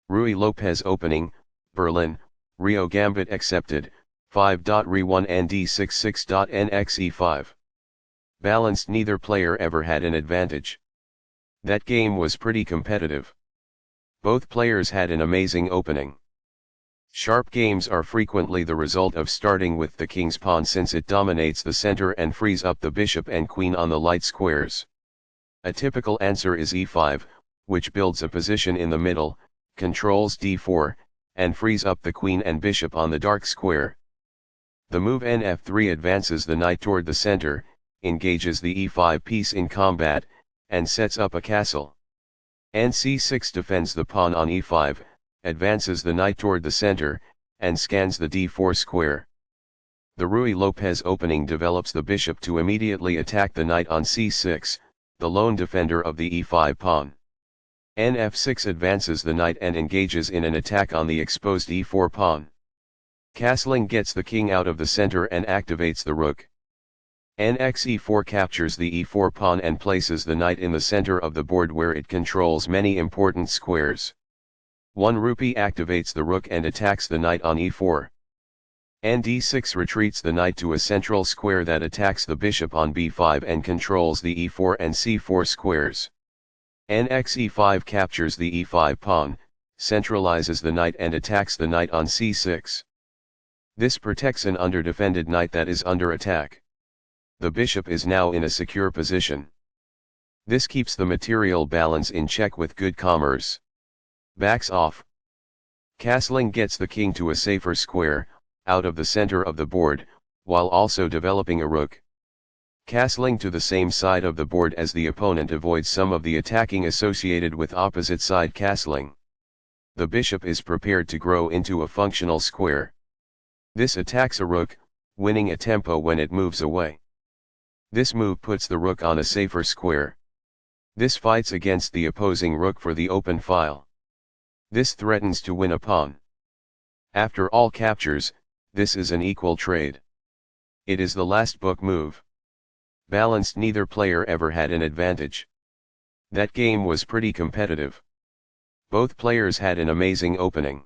Ruy Lopez opening, Berlin, Rio Gambit accepted, 5.Re1 Nd6 6.nx e5. Balanced, neither player ever had an advantage. That game was pretty competitive. Both players had an amazing opening. Sharp games are frequently the result of starting with the king's pawn, since it dominates the center and frees up the bishop and queen on the light squares. A typical answer is e5, which builds a position in the middle, controls d4, and frees up the queen and bishop on the dark square. The move nf3 advances the knight toward the center, engages the e5 piece in combat, and sets up a castle. nc6 defends the pawn on e5, advances the knight toward the center, and scans the d4 square. The Ruy Lopez opening develops the bishop to immediately attack the knight on c6, the lone defender of the e5 pawn. nf6 advances the knight and engages in an attack on the exposed e4 pawn. Castling gets the king out of the center and activates the rook. nx e4 captures the e4 pawn and places the knight in the center of the board, where it controls many important squares. 1 rupee activates the rook and attacks the knight on e4. nd6 retreats the knight to a central square that attacks the bishop on b5 and controls the e4 and c4 squares. nx e5 captures the e5 pawn, centralizes the knight and attacks the knight on c6. This protects an underdefended knight that is under attack. The bishop is now in a secure position. This keeps the material balance in check with good commerce. Backs off. Castling gets the king to a safer square, out of the center of the board, while also developing a rook. Castling to the same side of the board as the opponent avoids some of the attacking associated with opposite side castling. The bishop is prepared to grow into a functional square. This attacks a rook, winning a tempo when it moves away. This move puts the rook on a safer square. This fights against the opposing rook for the open file. This threatens to win a pawn. After all captures, this is an equal trade. It is the last book move. Balanced, neither player ever had an advantage. That game was pretty competitive. Both players had an amazing opening.